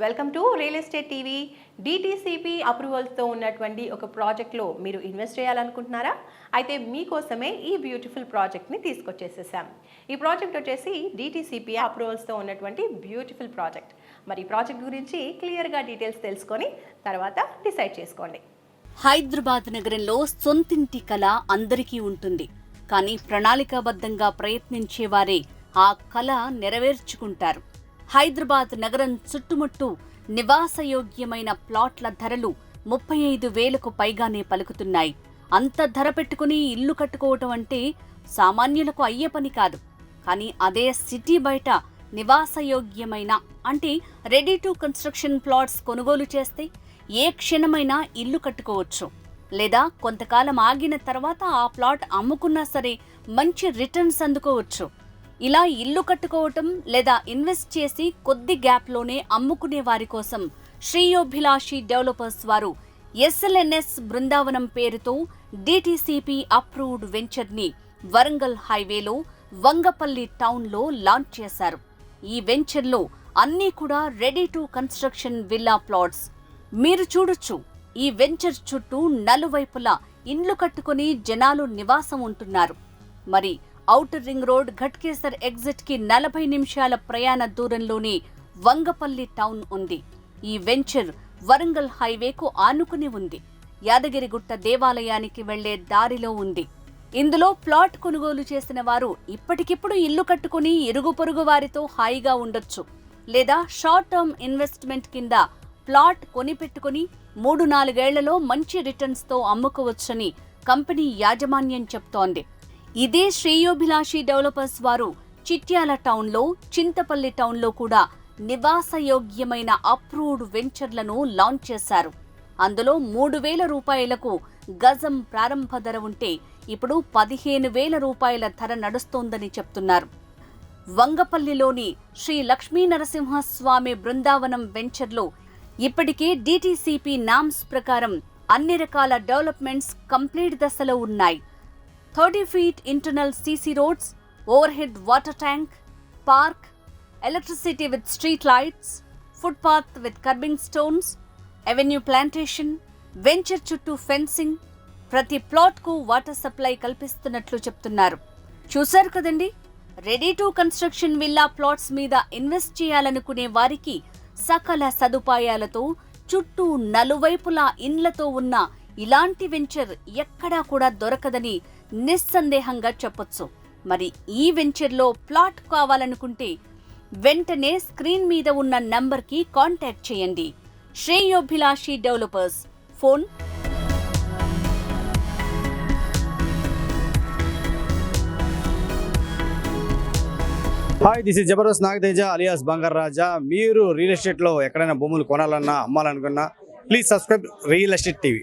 Welcome to real estate TV. DTCP అప్రూవల్స్తో ఉన్నటువంటి ఒక ప్రాజెక్ట్లో మీరు ఇన్వెస్ట్ చేయాలనుకుంటున్నారా? అయితే మీకోసమే ఈ బ్యూటిఫుల్ ప్రాజెక్ట్ని తీసుకొచ్చేసేసాం. ఈ ప్రాజెక్ట్ వచ్చేసి డిటిసిపి అప్రూవల్స్తో ఉన్నటువంటి బ్యూటిఫుల్ ప్రాజెక్ట్. మరి ఈ ప్రాజెక్ట్ గురించి క్లియర్గా డీటెయిల్స్ తెలుసుకొని తర్వాత డిసైడ్ చేసుకోండి. హైదరాబాద్ నగరంలో సొంతింటి కళ అందరికీ ఉంటుంది. కానీ ప్రణాళికాబద్ధంగా ప్రయత్నించేవారే ఆ కళ నెరవేర్చుకుంటారు. హైదరాబాద్ నగరం చుట్టుముట్టు నివాసయోగ్యమైన ప్లాట్ల ధరలు 35,000కు పైగానే పలుకుతున్నాయి. అంత ధర పెట్టుకుని ఇల్లు కట్టుకోవటం అంటే సామాన్యులకు అయ్యే పని కాదు. కానీ అదే సిటీ బయట నివాసయోగ్యమైన అంటే రెడీ టు కన్స్ట్రక్షన్ ప్లాట్స్ కొనుగోలు చేస్తే ఏ క్షణమైనా ఇల్లు కట్టుకోవచ్చు. లేదా కొంతకాలం ఆగిన తర్వాత ఆ ప్లాట్ అమ్ముకున్నా సరే మంచి రిటర్న్స్ అందుకోవచ్చు. ఇలా ఇల్లు కట్టుకోవటం లేదా ఇన్వెస్ట్ చేసి కొద్ది గ్యాప్లోనే అమ్ముకునే వారి కోసం శ్రేయోభిలాషి డెవలపర్స్ వారు ఎస్ఎల్ఎన్ఎస్ బృందావనం పేరుతో డిటిసిపి అప్రూవ్డ్ వెంచర్ని వరంగల్ హైవేలో వంగపల్లి టౌన్లో లాంచ్ చేశారు. ఈ వెంచర్లో అన్నీ కూడా ready to construction villa plots. మీరు చూడొచ్చు, ఈ వెంచర్ చుట్టూ నలువైపులా ఇండ్లు కట్టుకుని జనాలు నివాసం ఉంటున్నారు. మరి outer ring road Ghatkesar exit కి 40 నిమిషాల ప్రయాణ దూరంలోనే వంగపల్లి టౌన్ ఉంది. ఈ వెంచర్ వరంగల్ హైవేకు ఆనుకుని ఉంది. యాదగిరిగుట్ట దేవాలయానికి వెళ్లే దారిలో ఉంది. ఇందులో ప్లాట్ కొనుగోలు చేసిన వారు ఇప్పటికిప్పుడు ఇల్లు కట్టుకుని ఇరుగు పొరుగు వారితో హాయిగా ఉండొచ్చు. లేదా షార్ట్ టర్మ్ ఇన్వెస్ట్మెంట్ కింద ప్లాట్ కొనిపెట్టుకుని 3-4 ఏళ్లలో మంచి రిటర్న్స్ తో అమ్ముకోవచ్చని కంపెనీ యాజమాన్యం చెప్తోంది. ఇదే శ్రేయోభిలాషి డెవలపర్స్ వారు చిట్యాల టౌన్లో, చింతపల్లి టౌన్లో కూడా నివాసయోగ్యమైన అప్రూవ్డ్ వెంచర్లను లాంచ్ చేశారు. అందులో 3,000 రూపాయలకు గజం ప్రారంభ ధర ఉంటే ఇప్పుడు 15,000 రూపాయల ధర నడుస్తోందని చెప్తున్నారు. వంగపల్లిలోని శ్రీ లక్ష్మీ నరసింహస్వామి బృందావనం వెంచర్లో ఇప్పటికే డిటిసిపి నామ్స్ ప్రకారం అన్ని రకాల డెవలప్మెంట్స్ కంప్లీట్ దశలో ఉన్నాయి. 30 feet internal CC roads, overhead water tank, park, electricity with street lights, footpath with curbing stones, avenue plantation, venture చుట్టూ ఫెన్సింగ్, ప్రతి ప్లాట్కు వాటర్ సప్లై కల్పిస్తున్నట్లు చెప్తున్నారు. చూశారు కదండి, ready to construction villa plots మీద ఇన్వెస్ట్ చేయాలనుకునే వారికి సకల సదుపాయాలతో చుట్టూ నలువైపులా ఇండ్లతో ఉన్న ఇలాంటి వెంచర్ ఎక్కడా కూడా దొరకదని నిస్సందేహంగా చెప్పొచ్చు. మరి ఈ వెంచర్లో ప్లాట్ కావాలనుకుంటే వెంటనే స్క్రీన్ మీద ఉన్న నంబర్కి కాంటాక్ట్ చేయండి. శ్రేయోభిలాషి developers, phone hi, this is Jabardasth Nagateja alias Bangaru Raja. మీరు రియల్ ఎస్టేట్లో ఎక్కడైనా భూములు కొనాలన్నా అమ్మాలనుకున్నా please subscribe real estate TV.